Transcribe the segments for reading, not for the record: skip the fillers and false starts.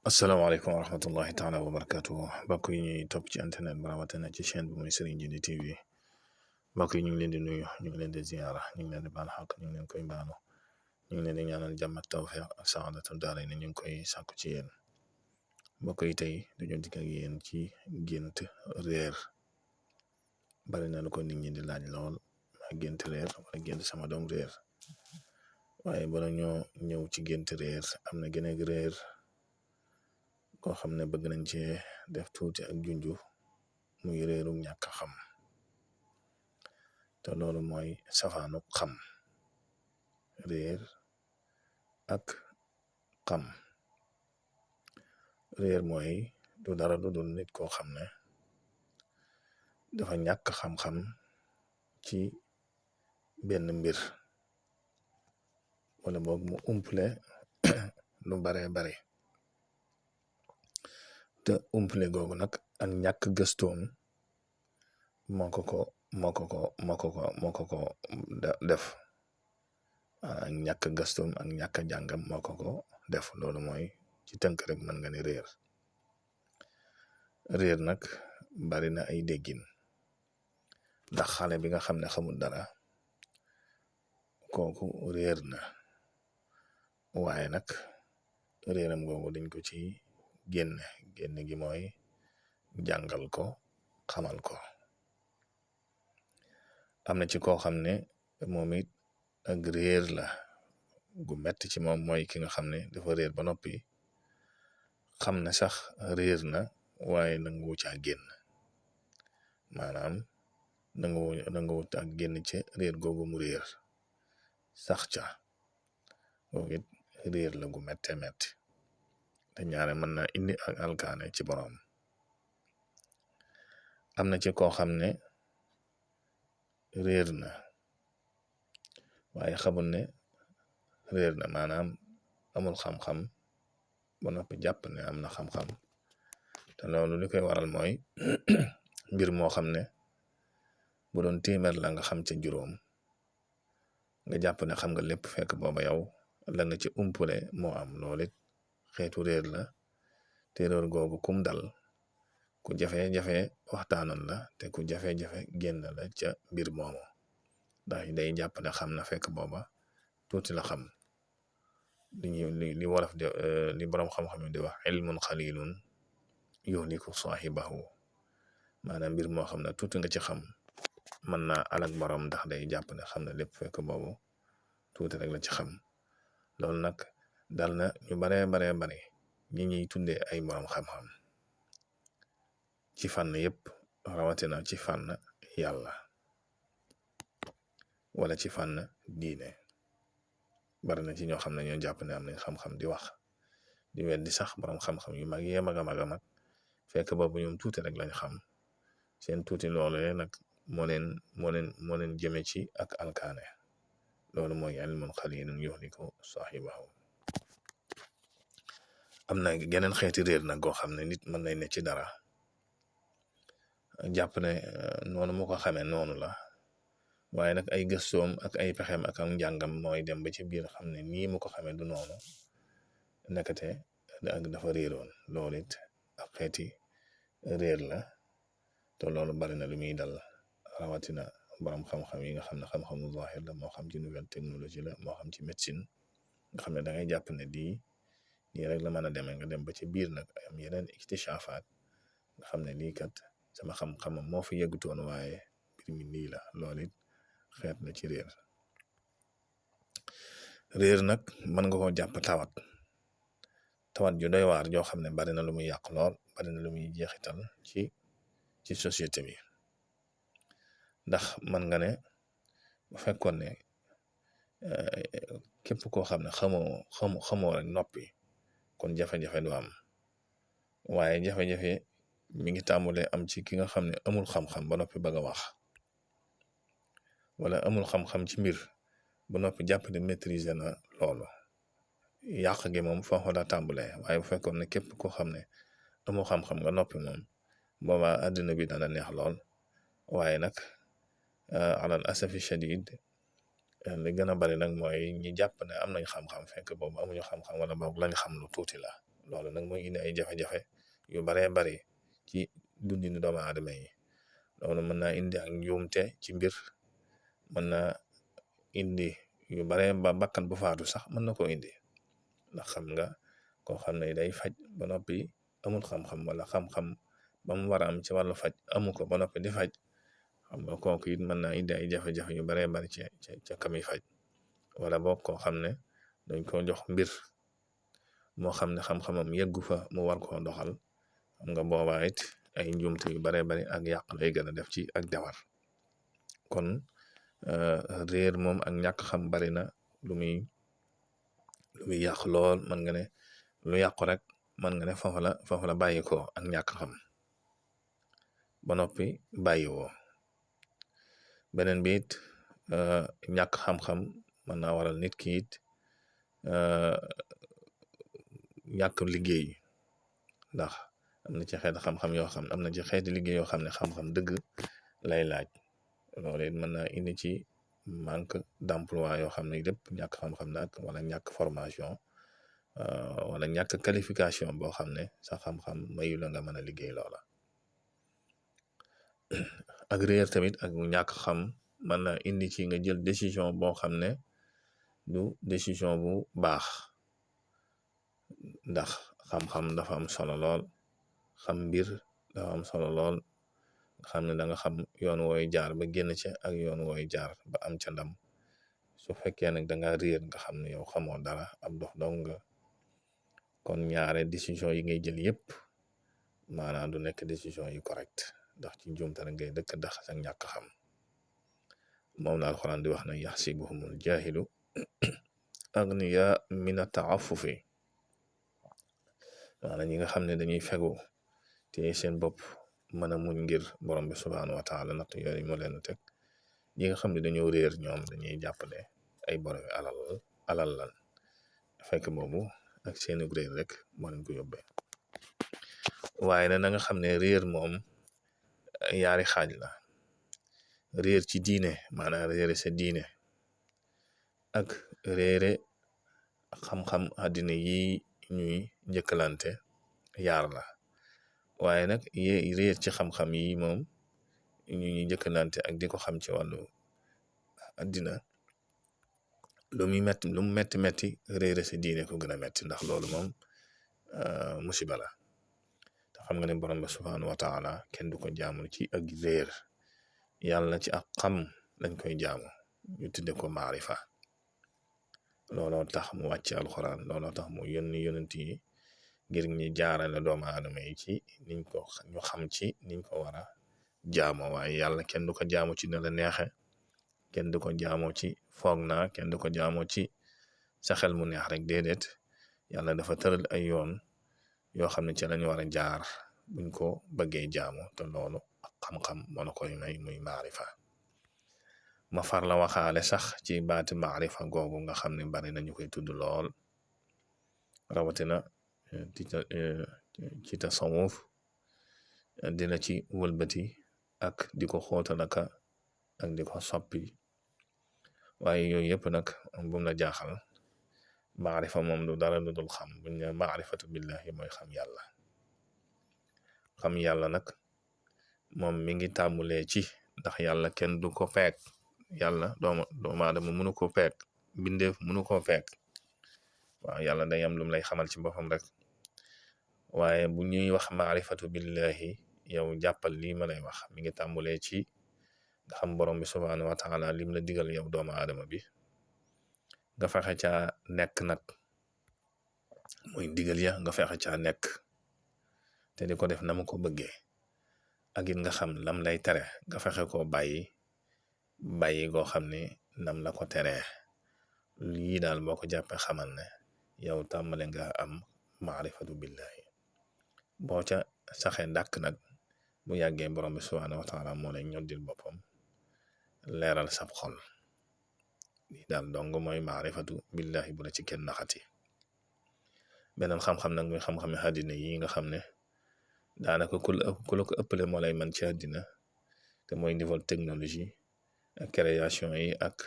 asalaamaaleykum wa rahmatullahi taala wa barakatuh mbokk yi ñuy topp ci internet bi rawatina ci chaîne bi muy Serigne Djily TV mbokk yi ñu ngi leen di nuyu ñu ngi leen di ziyaara ñu ngi leen di baal xaq ñu ngi leen koy baalu ñu ngi leen di ñaanal jàmm ak tawfiq ak saadatu daara ni ñu ngi koy sàkku ci yéen mbokk yi tey dañoo dikk ak yéen ci gént réer bari na lu ko nit ñi di laaj lool ma gént réer wala gént sama doom réer waaye bala ñoo ñëw ci gént réer am na gën a réer koo xam ne bëgg nañ ci def tuuti ak junju muy réeru ñàkk xam te loolu mooy safaanu xam réer ak xam réer mooy du dara du dul nit koo xam ne dafa ñàkk xam-xam ci benn mbir wala boog mu umple lu baree bare te umple googu nag ak ñàkk gëstoom moo ko def ak ñàkk gëstoom ak ñàkk jàngam moo ko def loolu mooy ci tënk rek mën nga ni réer nag bari na ay déggin ndax xale bi nga xam ne xamul dara kooku réer na waaye nag réeram googu dañ ko ci génn gi mooy jàngal ko xamal ko am na ci koo xam ne moom it ak réer la gu metti ci moom mooy ki nga xam ne dafa réer ba noppi xam ne sax réer na waaye nanguwu caa génn maanaam nanguwu ak génn ci réer googu mu réer sax ca googu it réer la gu mette metti te ñaare mën na indi ak alkaane ci borom am na ci koo xam ne réer na waaye xamul ne réer na maanaam amul xam-xam ba noppi jàpp ne am na xam-xam te loolu li koy waral mooy mbir moo xam ne bu doon téeméer la nga xam ca juróom nga jàpp ne xam nga lépp fekk booba yow la nga ci umpule moo am loolu it xeetu réer la te réer googu kum dal ku jafe-jafe waxtaanoon la te ku jafe-jafe génn la ca mbir moomu ndax day jàpp ne xam na fekk booba tuuti la xam li wolof de li boroom xam-xam yi di wax ilmun xalilun yuhliku saahibahu maanaam mbir moo xam ne tuuti nga ci xam mën naa alak borom ndax day jàpp ne xam na lépp fekk boobu tuuti rek la ci xam loolu nag dal na ñu baree bari ñi ñuy tuddee ay borom xam-xam ci fànn yépp rawatina ci fànn yàlla wala ci fànn diine bari na ci ñoo xam ne ñoo jàpp ne am nañ xam-xam di wax di weddi sax borom xam-xam yu mag yee mag a mag fekk boobu ñoom tuuti rek lañ xam seen tuuti loolu nag moo leen jëme ci ak alkaane loolu mooy ilmun xalilun yuhliku saahibahu am na geneen xeeti réer nag goo xam ne nit mën nañ ne ci dara jàpp ne noonu mu ko xamee noonu la waaye nag ay gëstoom ak ay pexeem ak am njàngam mooy dem ba ci biir xam ne nii mu ko xamee du noonu nekkate ak dafa réeroon loolu it ak xeeti réer la te loolu bari na lu muy dal rawatina borom xam-xam yi nga xam ne xam-xamu zahir la moo xam ci nouvelle technologie la moo xam ci médecine nga xam ne da ngay jàpp ne nii rek la mën a demee nga dem ba ci biir nag am yeneen iktishafaat nga xam ne lii kat sama xam-xamam moo fi yeggutoon waaye mbir mi nii la loolu it xeet la ci réer nag mën nga koo jàpp tawat ju doy waar joo xam ne bari na lu muy yàq lool bari na lu muy jeexital ci société bi ndax man nga ne bu fekkoon ne képp koo xam ne xamoo rek noppi kon jafe-jafe du am waaye jafe-jafe mi ngi tàmbulee am ci ki nga xam ne amul xam-xam ba noppi bëgg a wax wala amul xam-xam ci mbir ba noppi jàpp ne maîtriser na loolu yàq gi moom foofu la tàmbulee waaye bu fekkoon ne képp koo xam ne amul xam-xam nga noppi moom boobaa àddina bi dana neex lool waaye nag alal asafi shadid li gën a bari nag mooy ñi jàpp ne am nañ xam-xam fekk boobu amuñu xam-xam wala boog lañ xam lu tuuti la loolu nag mooy indi ay jafe-jafe yu baree bari ci dundinu doomu aadama yi. loolu mën naa indi ak njuumte ci mbir, mën naa indi yu baree ba bakkan bu faatu sax mën na koo indi, ndax xam nga koo xam ne day faj ba noppi amul xam-xam, wala xam-xam ba mu war a am ci wàllu faj amu ko ba noppi di faj, xam nga kooku it mën naa indi ay jafe-jafe yu baree bari ca kami faj. wala boog koo xam ne dañ ko jox mbir moo xam ne xam-xamam yeggu fa mu war koo doxal, xam nga boobaa it ay njuumte yu baree bari ak yàq lay gën a def ci ak defar. kon réer moom ak ñàkk xam bari na lu muy yàq lool. man nga ne lu yàqu rek man nga ne foofu la bàyyi ko ak ñàkk xam ba noppi bàyyi woo. beneen bi it ñàkk xam-xam mën naa waral nit ki it ñàkk liggéey, ndax am na ci xeeti xam-xam yoo xam am na ci xeeti liggéey yoo xam ne xam-xam dëgg lay laaj. loolu it mën naa indi ci manque d'emploi yoo xam ne lépp ñàkk xam-xam la ak wala ñàkk formation wala ñàkk qualification boo xam ne sa xam-xam mayu la nga mën a liggéey loola. ak réer tamit ak ñàkk xam mën na indi ci nga jël décision boo xam ne du décision bu baax, ndax xam-xam dafa am solo lool, xam mbir dafa am solo lool, nga xam ne da nga xam yoon wooy jaar ba génn ca ak yoon wooy jaar ba am ca ndam. su fekkee nag da nga réer nga xam ne yow xamoo dara, ab dof dong nga, kon ñaare décision yi ngay jël yépp maanaam du nekk décision yi correct, ndax ci njuumte rek ngay dëkk ndax sa ñàkk xam. moom la alxuraan di wax na yaxsibuhumul jaahilu agniya mina taaffufi, maanaam ñi nga xam ne dañuy fegu te seen bopp mën a muñ ngir borom bi subhaanahu wa taala natt yooyu moo leen teg. ñi nga xam ne dañoo réer ñoom dañuy jàppale ay boromi alal lan, fekk boobu ak seeni réer rek moo leen ko yóbbee. waaye na nga xam ne réer moom yaari xaaj la: réer ci diine, maanaam réere sa diine, ak réere xam-xam àddina yi ñuy njëkkalante yaar la. waaye nag réer ci xam-xam yi moom ñu ñuy njëkkalante ak di ko xam ci wàllu àddina, lu mu metti réere sa diine ko gën a metti, ndax loolu moom musiba la. te xam nga ne borom bi subhaanahu wa taala kenn du ko jaamu ci ak réer, yàlla ci ak xam lañ koy jaamu, ñu tudde ko maarifa. looloo tax mu wàcc alxuraan, looloo tax mu yónni yonent yi ngir ñi jaarale doomu aadama yi ci ñu xam ci niñ ko war a jaamoo. waaye yàlla kenn du ko jaamu ci ne la neexe, kenn du ko jaamoo ci foog naa, kenn du ko jaamoo ci sa xel mu neex rek. déedéet, yàlla dafa tëral ay yoon yoo xam ne ci lañu war a jaar buñ ko bëggee jaamu, te loolu ak xam-xam moo la koy may, muy maarifa. ma far la waxaale sax ci baati maarifa googu nga xam ne bari nañu koy tudd lool, rawatina ci tasawuf, dina ci wëlbati ak di ko xóotalaka ak di ko soppi. waaye yooyu yëpp nag bum la jaaxal, maarifa moom du dara lu dul xam. buñ ne maarifatu billahi mooy xam yàlla. xam yàlla nag moom mi ngi tàmbulee ci, ndax yàlla kenn du ko peek, yàlla doomu aadama mënu ko peek, bindeef mënu ko peek. waaw yàlla day am lum lay xamal ci boppam rek. waaye bu ñuy wax maarifatu billahi, yow jàppal lii ma lay wax mi ngi tàmbulee ci nga xam borom bi subhaanahu wa taala lim la digal yow doomu aadama bi, nga fexe caa nekk nag, mooy digal ya nga fexe caa nekk te di ko def na mu ko bëggee. ak it nga xam lam lay tere nga fexe koo bàyyi goo xam ne nam la ko teree. lii daal boo ko jàppee xamal ne yow tàmbale nga am maarifatu billahi. boo ca saxee dàkk nag bu yàggee borom bi subhaanahu wa taala moo lay ñoddil boppam, leeral sab xol. lii daal dong mooy maarifatu billahi, bu la ci kenn naxati. beneen xam-xam nag muy xam-xami àddina yi nga xam ne daanaka ku la ko ëppale moo lay man ci àddina, te mooy niveau technologie ak création yi ak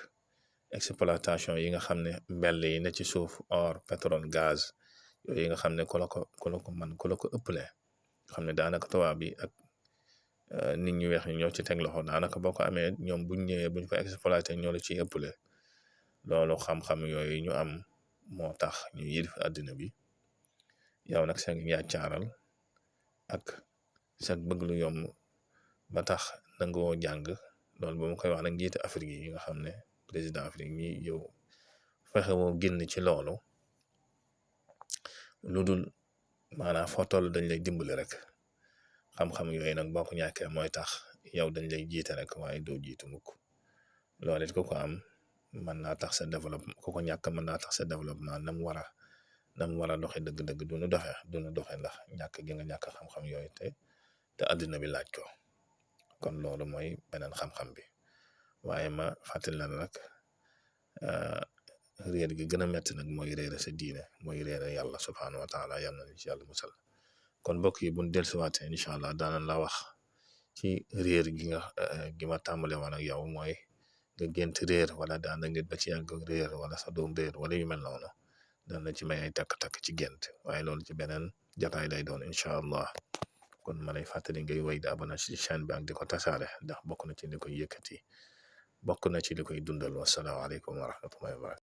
exploitation yi nga xam ne mbell yi ne ci suuf, or pétrole gaz yooyu nga xam ne ku la ko man ku la ko ëppale xam ne daanaka tubaab bi ak nit ñu weex ñi ñoo ci teg loxo daanaka boo ko amee ñoom buñ ñëwee buñ ko exploité ñoo la ciy ëppale loolu xam-xam yooyu ñu am moo tax ñu yilif àddina bi yow nag seen yaacaaral ak sa bëgg lu yomb ba tax nangoo jàng loolu ba mu koy wax nag njiiti Afrique yi nga xam ne président Afrique ñi yow fexe woo génn ci loolu lu dul maanaam foo toll dañ lay dimbali rek xam-xam yooyu nag boo ko ñàkkee mooy tax yow dañ lay jiite rek waaye doo jiitu mukk loolu it ku ko am mën naa tax sa développement ku ko ñàkk mën naa tax sa développement nam war a doxe dëgg-dëgg du nu doxe ndax ñàkk gi nga ñàkk xam-xam yooyu te àddina bi laaj ko kon loolu mooy beneen xam-xam bi waaye ma fàttali la nag réer gi gën a metti nag mooy réere sa diine mooy réere yàlla subhaanahu wa taala yal na ci yàlla musal kon mbokk yi buñ dellusiwaatee incha allah daanan la wax ci réer gi ma tàmbale woon ak yow mooy nga gént réer wala daan nit ba ci yàgg réer wala sa doom réer wala yu mel noonu daan na ci may ay takk-takk ci gént waaye loolu ci beneen jataay lay doon incha allah kon ma lay fàttali ngay wéy di abonné ci chaîne bi ak di ko tasaare ndax bokk na ci li koy yëkkati bokk na ci li koy dundal wasalaamaaleykum wa rahmatullahi wa barakatu